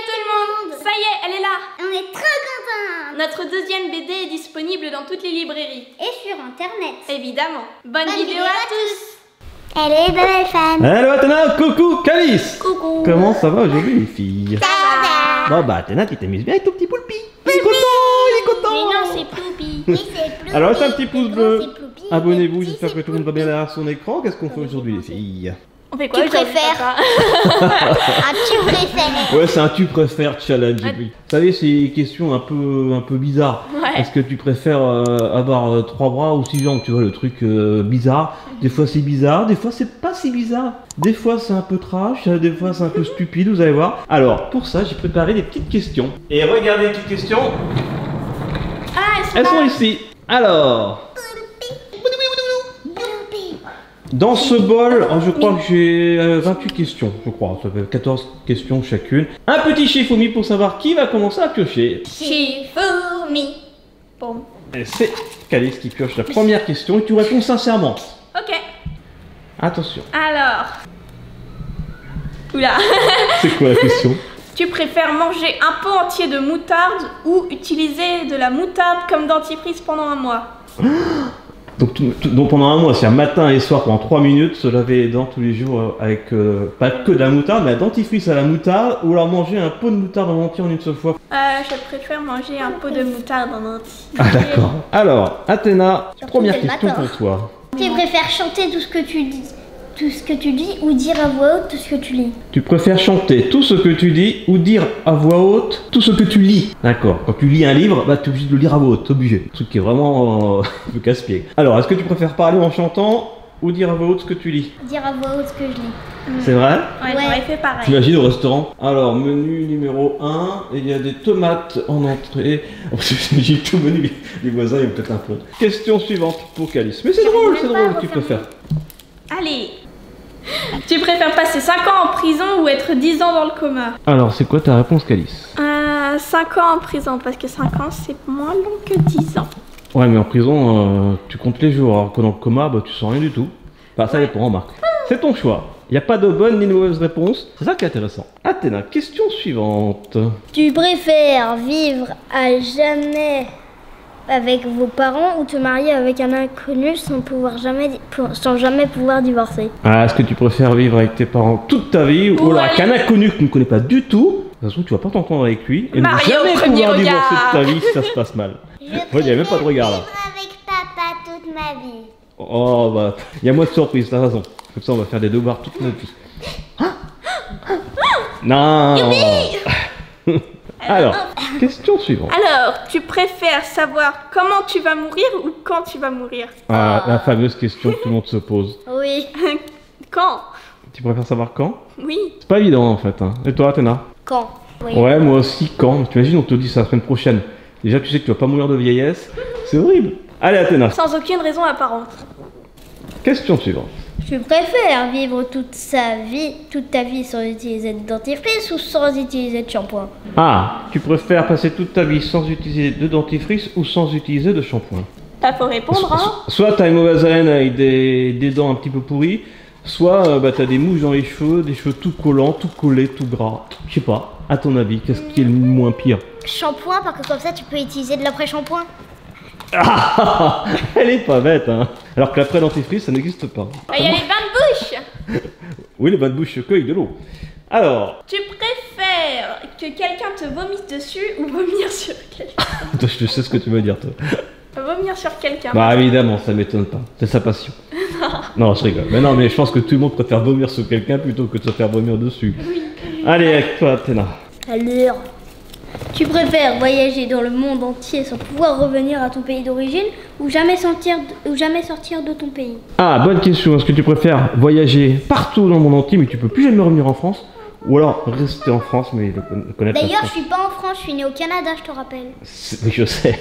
tout le monde! Ça y est, elle est là! On est trop contents! Notre deuxième BD est disponible dans toutes les librairies. Et sur internet. Évidemment. Bonne vidéo à tous! Allez, bye bye fan! Hello Athéna, coucou Calice! Coucou! Comment ça va aujourd'hui les filles? Ça va! Bon bah Athéna, tu t'amuses bien avec ton petit poulpi! Il est content! Mais non, c'est Ploupi! Oui, c'est Ploupi. Alors c'est un petit pouce bleu. C'est Ploupi. Abonnez-vous, Le petit, j'espère que c'est tout le monde va bien Ploupi. derrière son écran. Qu'est-ce qu'on fait aujourd'hui les filles? On fait quoi Tu aujourd'hui, préfères? papa? Ah, tu préfères? Ouais, c'est un tu préfères challenge. Ouais. Vous savez, c'est une question un peu bizarre. Ouais. Est-ce que tu préfères avoir 3 bras ou 6 jambes? Tu vois le truc bizarre. Des fois c'est bizarre, des fois c'est pas si bizarre. Des fois c'est un peu trash, des fois c'est un peu stupide, vous allez voir. Alors pour ça, j'ai préparé des petites questions. Et regardez les petites questions. Ah, Elles sont ici. Alors, dans ce bol, je crois que j'ai 28 questions, je crois. Ça fait 14 questions chacune. Un petit chiffre pour savoir qui va commencer à piocher. Chifourmi. Bon. Et c'est Calice qui pioche la première question et tu réponds sincèrement. Ok. Attention. Alors. Oula. C'est quoi la question? Tu préfères manger un pot entier de moutarde ou utiliser de la moutarde comme dentifrice pendant un mois? Donc pendant un mois, c'est-à-dire matin et soir pendant 3 minutes, se laver les dents tous les jours avec pas que de la moutarde, mais la dentifrice à la moutarde, ou alors manger un pot de moutarde en entier en une seule fois. Je préfère manger un pot de moutarde en entier. Ah d'accord. Alors, Athéna, Surtout première dès le question matin. pour toi. Tu préfères chanter tout ce que tu dis, ou dire à voix haute tout ce que tu lis? Tu préfères chanter tout ce que tu dis ou dire à voix haute tout ce que tu lis? D'accord. Quand tu lis un livre, bah tu es obligé de le lire à voix haute, t'es obligé. Un truc qui est vraiment un peu casse-pied. Alors, est-ce que tu préfères parler en chantant ou dire à voix haute ce que tu lis? Dire à voix haute ce que je lis. C'est vrai? Ouais, Ouais. j'aurais fait pareil. T'imagines au restaurant? Alors, menu numéro 1, il y a des tomates en entrée. Oh, j'ai tout menu, les voisins ils ont peut-être un peu. Question suivante pour Calice. Mais c'est drôle, même pas à tu refaire. préfères. Allez. Tu préfères passer 5 ans en prison ou être 10 ans dans le coma? Alors, c'est quoi ta réponse, Calice? 5 ans en prison, parce que 5 ans c'est moins long que 10 ans. Ouais, mais en prison, tu comptes les jours, alors que dans le coma, bah tu sens rien du tout. Enfin, ça dépend, remarque. C'est ton choix. Il n'y a pas de bonne ni de mauvaise réponse. C'est ça qui est intéressant. Athéna, question suivante. Tu préfères vivre à jamais avec vos parents ou te marier avec un inconnu sans jamais pouvoir divorcer? Ah, est-ce que tu préfères vivre avec tes parents toute ta vie ou alors avec un inconnu que tu ne connais pas du tout? De toute façon, tu vas pas t'entendre avec lui et ne Marié au jamais premier pouvoir divorcer regard. de ta vie si ça se passe mal. Il n'y a même pas de regard là. avec papa toute ma vie. Oh bah, il y a moins de surprise, t'as raison. Comme ça, on va faire des devoirs toute notre vie. Non. Alors, question suivante. Alors, tu préfères savoir comment tu vas mourir ou quand tu vas mourir? Ah, la fameuse question que tout le monde se pose. Oui. Quand? Tu préfères savoir quand? Oui. C'est pas évident en fait. Hein. Et toi, Athéna? Quand? Oui. Ouais, moi aussi, quand? T'imagines, on te dit ça la semaine prochaine. Déjà, tu sais que tu vas pas mourir de vieillesse. C'est horrible. Allez, Athéna. Sans aucune raison apparente. Question suivante. Tu préfères vivre toute ta vie sans utiliser de dentifrice ou sans utiliser de shampoing? Ah, tu préfères passer toute ta vie sans utiliser de dentifrice ou sans utiliser de shampoing? Bah, faut répondre, hein. Soit t'as une mauvaise haleine avec des dents un petit peu pourries, soit bah, t'as des mouches dans les cheveux, des cheveux tout collants, tout collés, tout gras. Je sais pas, à ton avis, qu'est-ce qui est le moins pire? Shampoing, parce que comme ça tu peux utiliser de l'après-shampoing. Ah, elle est pas bête, hein. Alors que l'après-dentifrice, ça n'existe pas. Bah, il y a les bains de bouche. Oui, les bains de bouche se cueillent de l'eau. Alors, Tu préfères que quelqu'un te vomisse dessus ou vomir sur quelqu'un? toi, je sais ce que tu veux dire, toi. Vomir sur quelqu'un. Bah évidemment, ça m'étonne pas. C'est sa passion. Non, je rigole. Mais non, mais je pense que tout le monde préfère vomir sur quelqu'un plutôt que de se faire vomir dessus. Allez, avec toi, Athéna. Alors, tu préfères voyager dans le monde entier sans pouvoir revenir à ton pays d'origine ou jamais sortir de ton pays? Ah, bonne question. Est-ce que tu préfères voyager partout dans le monde entier, mais tu peux plus jamais revenir en France? Ou alors rester en France, mais connaître la D'ailleurs, je France? suis pas en France, je suis né au Canada, je te rappelle. Oui, je sais.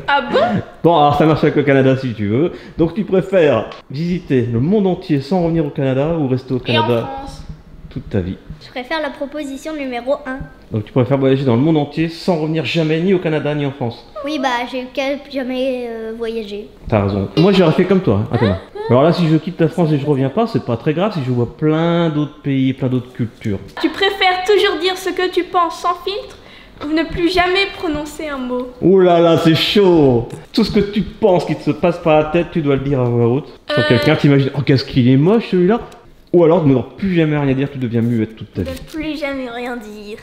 Ah bon? Bon, alors ça marche avec le Canada si tu veux. Donc tu préfères visiter le monde entier sans revenir au Canada ou rester au Et en Canada France? toute ta vie? Je préfère la proposition numéro 1. Donc tu préfères voyager dans le monde entier sans revenir jamais ni au Canada ni en France? Oui, bah, j'ai jamais voyagé. T'as raison. Moi j'aurais fait comme toi, hein, Athéna. Alors là, si je quitte la France et je reviens pas, c'est pas très grave si je vois plein d'autres pays, plein d'autres cultures. Tu préfères toujours dire ce que tu penses sans filtre ou ne plus jamais prononcer un mot. Ouh là là, c'est chaud. Tout ce que tu penses qui te passe par la tête, tu dois le dire à voix haute. Sur quelqu'un, t'imagines, oh qu'est-ce qu'il est moche celui-là. Ou alors de ne plus jamais rien dire, tu deviens muette toute ta vie. Ne plus jamais rien dire.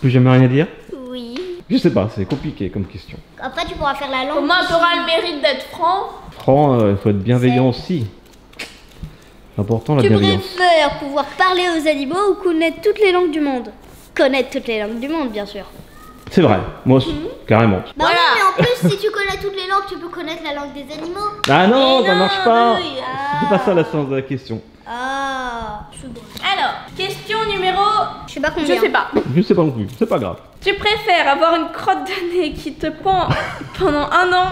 Plus jamais rien dire? Oui. Je sais pas, c'est compliqué comme question. Après, tu pourras faire la langue. Au moins, tu auras le mérite d'être franc. Franc, il faut être bienveillant aussi. C'est important la Tu bienveillance. préfères pouvoir parler aux animaux ou connaître toutes les langues du monde? Connaître toutes les langues du monde, bien sûr. C'est vrai, moi aussi, carrément. Bah Voilà. oui, mais en plus, si tu connais toutes les langues, tu peux connaître la langue des animaux. Ah non, Mais ça non, marche pas. oui, C'est pas ça la sens de la question. Ah, c'est bon. Alors, question numéro... Je sais pas combien. Je sais pas. Je sais pas non plus, c'est pas grave. Tu préfères avoir une crotte de nez qui te pend pendant 1 an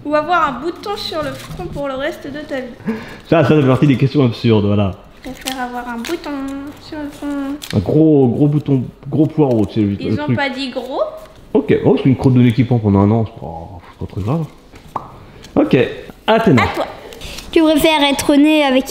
ou avoir un bouton sur le front pour le reste de ta vie? Ça fait partie des questions absurdes, voilà. Je préfère avoir un bouton sur le front. Un gros bouton, gros poireau, c'est le Ils ont truc. pas dit gros. Ok, oh, c'est une crotte de nez qui pend pendant 1 an, c'est pas très grave. Ok, Athéna. À toi. Tu préfères être né avec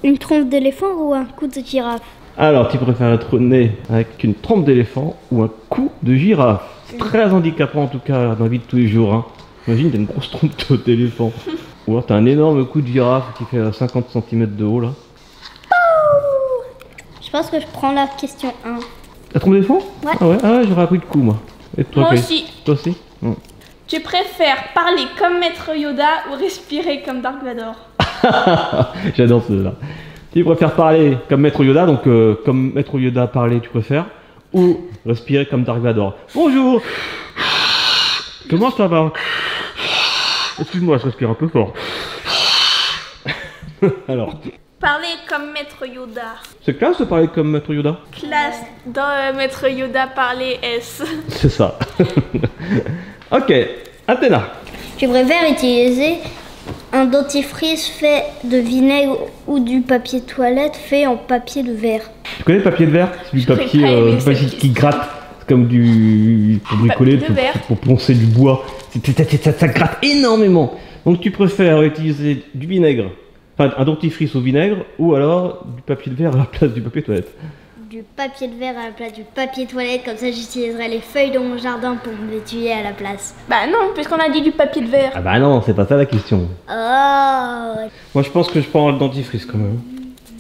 une trompe d'éléphant ou un cou de girafe? Alors, tu préfères être né avec une trompe d'éléphant ou un cou de girafe? C'est très handicapant en tout cas dans la vie de tous les jours. Hein. Imagine, t'as une grosse trompe d'éléphant. Ou alors t'as un énorme cou de girafe qui fait 50 cm de haut là. Je pense que je prends la question 1. La trompe d'éléphant? Ouais. Ah ouais, j'aurais appris le coup moi. Et toi, Moi Kay? aussi. Toi aussi? Tu préfères parler comme Maître Yoda ou respirer comme Dark Vador? J'adore ceux-là. Tu préfères parler comme Maître Yoda, donc comme Maître Yoda parler, tu préfères, ou respirer comme Dark Vador? Bonjour. Comment ça va? Excuse-moi, je respire un peu fort. Alors, Parler comme Maître Yoda. c'est classe de parler comme Maître Yoda? Classe dans Maître Yoda parler S. C'est ça. Ok, Athéna. Tu préfères utiliser un dentifrice fait de vinaigre ou du papier toilette fait en papier de verre? Tu connais le papier de verre? C'est du J'aurais papier, pas aimé papier cette qui gratte. C'est comme du... pour bricoler, Papier de verre. pour poncer du bois. Ça gratte énormément. Donc tu préfères utiliser du vinaigre, enfin un dentifrice au vinaigre, ou alors du papier de verre à la place du papier toilette? Du papier de verre à la place du papier toilette, comme ça j'utiliserai les feuilles de mon jardin pour me nettoyer à la place. Bah non, puisqu'on a dit du papier de verre. Ah bah non, c'est pas ça la question. Oh, Moi je pense que je prends le dentifrice quand même.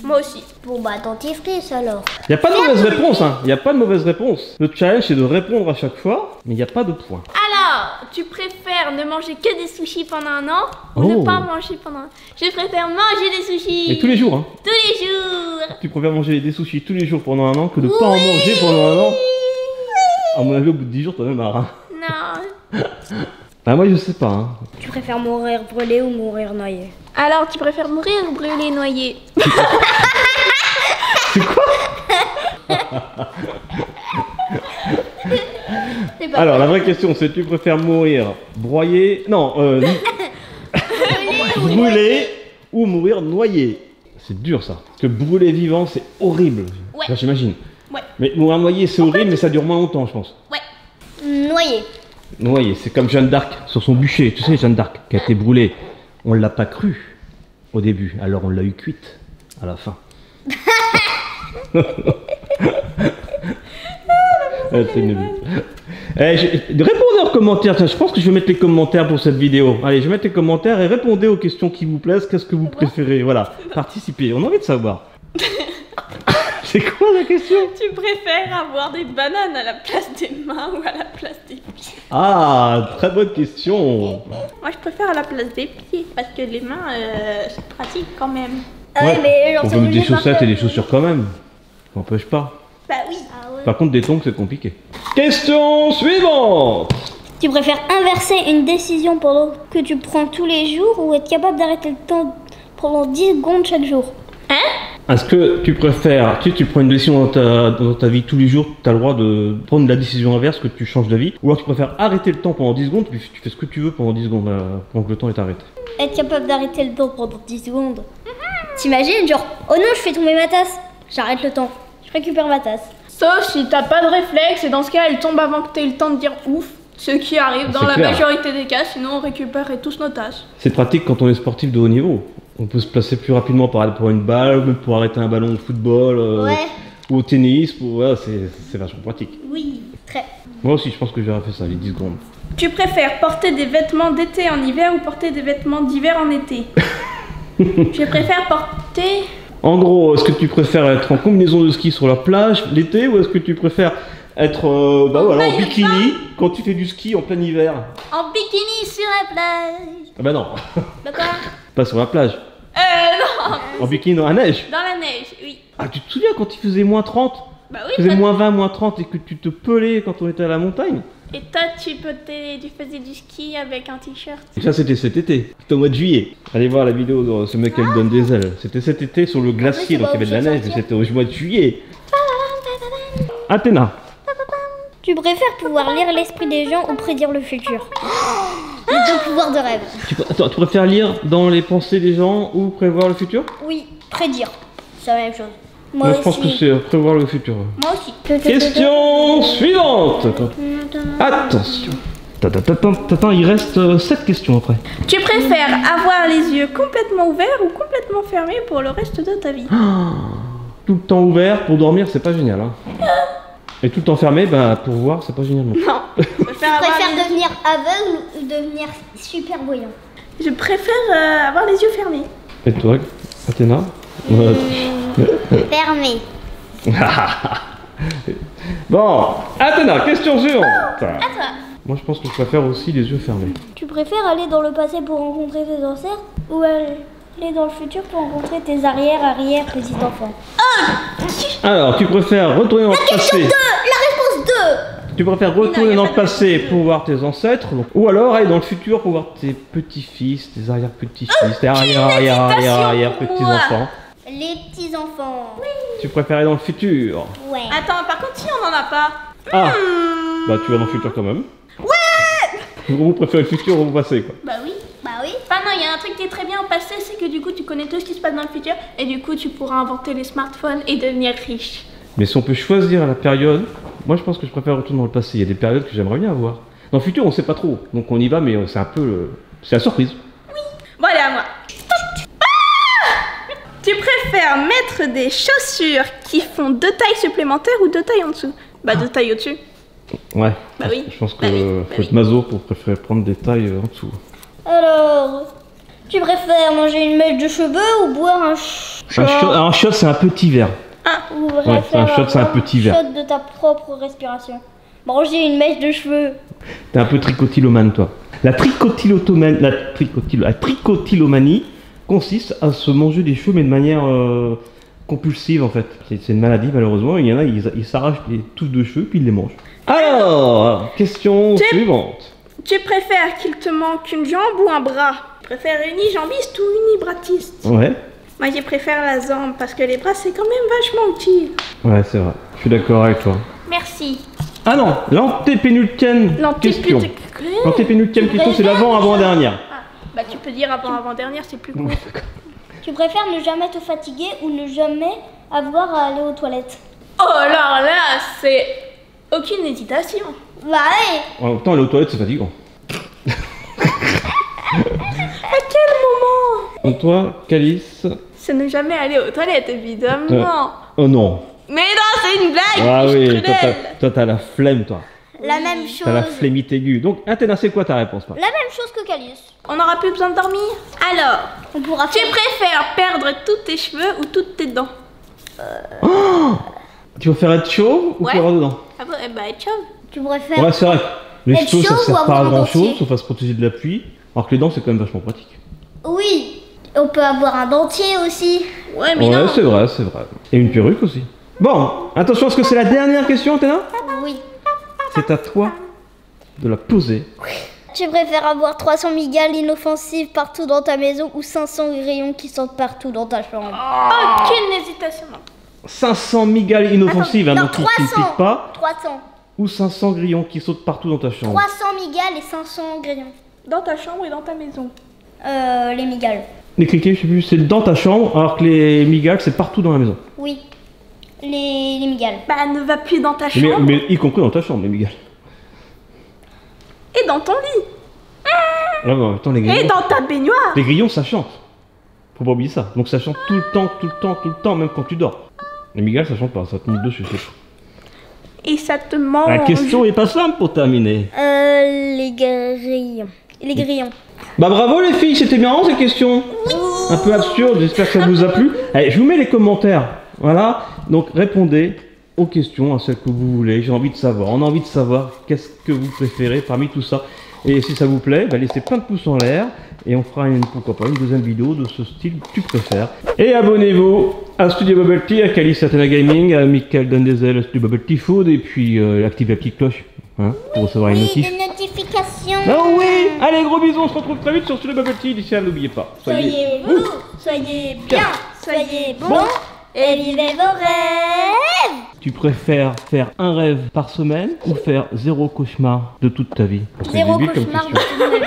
Moi aussi. bon bah dentifrice alors. Y a pas de mauvaise réponse, hein. Y a pas de mauvaise réponse. Le challenge c'est de répondre à chaque fois, mais y a pas de point. Alors, tu préfères ne manger que des sushis pendant 1 an ou Oh. ne pas manger pendant... Je préfère manger des sushis. Et tous les jours, hein. Tous les jours. Tu préfères manger des sushis tous les jours pendant 1 an que de pas en manger pendant 1 an? À mon avis, au bout de 10 jours, t'en as marre. Hein. Non. Bah, moi, je sais pas. Hein. Tu préfères mourir brûlé ou mourir noyé? Alors, tu préfères mourir ou brûler noyé? C'est quoi? C'est pas Alors, la vraie question, c'est tu préfères mourir broyé. Non, brûlé ou mourir noyé? C'est dur ça. Parce que brûler vivant, c'est horrible. Ouais. Enfin, j'imagine. Ouais. Mais mourir noyé, c'est horrible, mais ça dure moins longtemps, je pense. Ouais. noyé. Noyé, c'est comme Jeanne d'Arc sur son bûcher. Tu sais, Jeanne d'Arc qui a été brûlée. On l'a pas cru au début, alors on l'a eu cuite à la fin. C'est une... répondez en commentaire. Tiens, je pense que je vais mettre les commentaires pour cette vidéo. Allez, je vais mettre les commentaires et répondez aux questions qui vous plaisent. Qu'est-ce que vous préférez? Voilà, participez. On a envie de savoir. C'est quoi la question? Tu préfères avoir des bananes à la place des mains ou à la place des pieds? Ah, très bonne question. Moi, je préfère à la place des pieds parce que les mains, c'est pratique quand même. Ah ouais, mais genre, On c'est peut mettre des obligé de chaussettes et marquer. des chaussures quand même. Ça n'empêche pas. Bah oui. Ah ouais. Par contre, des tongs, c'est compliqué. Question suivante. Tu préfères inverser une décision pendant que tu prends tous les jours ou être capable d'arrêter le temps pendant 10 secondes chaque jour? Est-ce que tu préfères, tu prends une décision dans ta vie tous les jours, tu as le droit de prendre la décision inverse, que tu changes d'avis, ou alors tu préfères arrêter le temps pendant 10 secondes, puis tu fais ce que tu veux pendant 10 secondes, pendant que le temps est arrêté. Être capable d'arrêter le temps pendant 10 secondes. T'imagines, genre, oh non, je fais tomber ma tasse. J'arrête le temps. Je récupère ma tasse. Sauf si t'as pas de réflexe et dans ce cas, elle tombe avant que t'aies eu le temps de dire ouf. Ce qui arrive dans C'est la clair. majorité des cas, sinon on récupère tous nos tasses. C'est pratique quand on est sportif de haut niveau. On peut se placer plus rapidement pour une balle, ou même pour arrêter un ballon de football. Ouais. Ou au tennis, ouais, c'est vachement pratique. Oui, très. Moi aussi, je pense que j'aurais fait ça, les 10 secondes. Tu préfères porter des vêtements d'été en hiver ou porter des vêtements d'hiver en été? Je préfère porter... En gros, est-ce que tu préfères être en combinaison de ski sur la plage l'été ou est-ce que tu préfères être en bikini quand tu fais du ski en plein hiver? En bikini sur la plage. Ah bah non, D'accord. pas sur la plage. Non. En bikini dans la neige. Dans la neige, oui. Ah, tu te souviens quand il faisait moins 30? Bah Il faisait oui. moins 20, moins 30 et que tu te pelais quand on était à la montagne? Et toi, tu faisais du ski avec un t-shirt. Et ça, c'était cet été. C'était au mois de juillet. Allez voir la vidéo de ce mec qui lui donne des ailes. C'était cet été sur le glacier, donc il y avait de la neige, mais c'était au mois de juillet. Athéna. Tu préfères pouvoir lire l'esprit des gens ou prédire le futur? Les deux pouvoirs de rêve. Attends, tu préfères lire dans les pensées des gens ou prévoir le futur? Oui, prédire. C'est la même chose. Moi, je pense que c'est prévoir le futur. Moi aussi. Question suivante. Attention. Attends, il reste 7 questions après. Tu préfères avoir les yeux complètement ouverts ou complètement fermés pour le reste de ta vie? Tout le temps ouvert pour dormir, c'est pas génial. Hein. Et tout le temps fermé, bah pour voir, c'est pas génial non plus. Non. Je Tu préfère, préfères devenir aveugle ou devenir super voyant? Je préfère avoir les yeux fermés. Et toi, Athéna? Fermé. Bon, Athéna, question suivante. À toi. Moi, je pense que je préfère aussi les yeux fermés. Tu préfères aller dans le passé pour rencontrer tes ancêtres ou aller dans le futur pour rencontrer tes arrière-petits-enfants? Alors, tu préfères retourner dans le passé? La réponse 2. Tu préfères retourner dans le passé pour voir tes ancêtres, ou alors aller dans le futur pour voir tes petits-fils, tes arrière-petits-fils, tes arrière-petits-enfants. Les petits-enfants. Tu préfères aller dans le futur? Ouais. Attends, par contre, si on en a pas. Ah, bah tu vas dans le futur quand même. Ouais. Vous préférez le futur ou le passé quoi? Bah oui. Bah oui. Enfin non, il y a un truc qui est très bien au passé, c'est que du coup tu connais tout ce qui se passe dans le futur et du coup tu pourras inventer les smartphones et devenir riche. Mais si on peut choisir la période, moi je pense que je préfère retourner dans le passé. Il y a des périodes que j'aimerais bien avoir. Dans le futur on sait pas trop, donc on y va mais c'est un peu... c'est la surprise. Bon allez à moi. Tu préfères mettre des chaussures qui font 2 tailles supplémentaires ou 2 tailles en dessous? Bah 2 tailles au-dessus. Ouais. Bah oui. Je pense que Bah oui, faut être maso pour préférer prendre des tailles en dessous. Alors, tu préfères manger une mèche de cheveux ou boire un shot? Un shot c'est un petit verre. Ou Ouais, un shot c'est un petit verre. shot de ta propre respiration. Manger une mèche de cheveux. T'es un peu tricotylomane toi. La tricotilomanie consiste à se manger des cheveux mais de manière compulsive en fait. C'est une maladie malheureusement. Il y en a, ils s'arrachent les touffes de cheveux puis ils les mangent. Alors, question suivante. Tu préfères qu'il te manque une jambe ou un bras? Tu préfères unijambiste ou unibratiste? Ouais. Moi je préfère la jambe parce que les bras c'est quand même vachement utile. Ouais, c'est vrai. Je suis d'accord avec toi. Merci. Ah non, l'antépénultième question. L'antépénultième question, c'est l'avant-avant-dernière. Ah, bah tu peux dire avant-avant-dernière, c'est plus cool. Tu préfères ne jamais te fatiguer ou ne jamais avoir à aller aux toilettes? Oh alors là, c'est aucune hésitation. Bah ouais. En même temps, aller aux toilettes, c'est fatigant. À quel moment? Donc toi, Calice. C'est ne jamais aller aux toilettes, évidemment. Oh non. Mais non, c'est une blague. Ah je suis oui, cruelle. toi t'as la flemme, toi. La même chose. T'as la flémite aiguë. Donc, Athéna, c'est quoi ta réponse, toi? La même chose que Calice. On n'aura plus besoin de dormir. Alors, On pourra tu faire. préfères perdre tous tes cheveux ou toutes tes dents? Tu préfères être chauve ou Ouais. pleurer dedans? Ah bah, être chauve. Tu préfères. Ouais, c'est vrai. Les Être cheveux, ça chauve ou sert pas avoir à un grand dentier chose, sauf à se protéger de la pluie. Alors que les dents, c'est quand même vachement pratique. Oui. On peut avoir un dentier aussi. Ouais, mais Ouais, non. c'est vrai, c'est vrai. Et une perruque aussi. Bon, attention, est-ce que c'est la dernière question, Athéna? Oui. C'est à toi de la poser. Tu préfères avoir 300 migales inoffensives partout dans ta maison ou 500 grillons qui sortent partout dans ta chambre? Aucune hésitation, non. 500 migales inoffensives, hein, non, donc qui ne 300. piquent pas, 300. ou 500 grillons qui sautent partout dans ta chambre. 300 migales et 500 grillons. Dans ta chambre et dans ta maison. Les migales. Les criquets, je sais plus, c'est dans ta chambre, alors que les migales, c'est partout dans la maison. Oui. Les migales. Bah, ne va plus dans ta Mais, chambre mais y compris dans ta chambre, les migales. et dans ton lit. Ah, mais en même temps, les Et grillons, dans ta baignoire. les grillons, ça chante. Faut pas oublier ça. Donc ça chante tout le temps, tout le temps, tout le temps, même quand tu dors. Les migales, ça chante pas, ça te met dessus. Et ça te mange. La question est pas simple pour terminer. Les grillons. Les grillons. Bah bravo les filles, c'était bien ces questions. Un peu absurde, j'espère que ça vous a plu. Allez, je vous mets les commentaires. Voilà, donc répondez aux questions, à celles que vous voulez. J'ai envie de savoir, on a envie de savoir qu'est-ce que vous préférez parmi tout ça. Et si ça vous plaît, bah laissez plein de pouces en l'air. Et on fera pourquoi pas une deuxième vidéo de ce style tu préfères. Et abonnez-vous à Studio Bubble Tea, à Calice Athéna Gaming, à Michael Dondezel, à Studio Bubble Tea Food. Et puis activez la petite cloche hein, pour recevoir une notif. Des notifications. Oh oui. Allez, gros bisous, on se retrouve très vite sur Studio Bubble Tea. D'ici là, n'oubliez pas. Soyez vous, soyez bien, soyez bon, et vivez vos rêves. Tu préfères faire un rêve par semaine ou faire 0 cauchemar de toute ta vie? Zéro cauchemar de toute ma vie.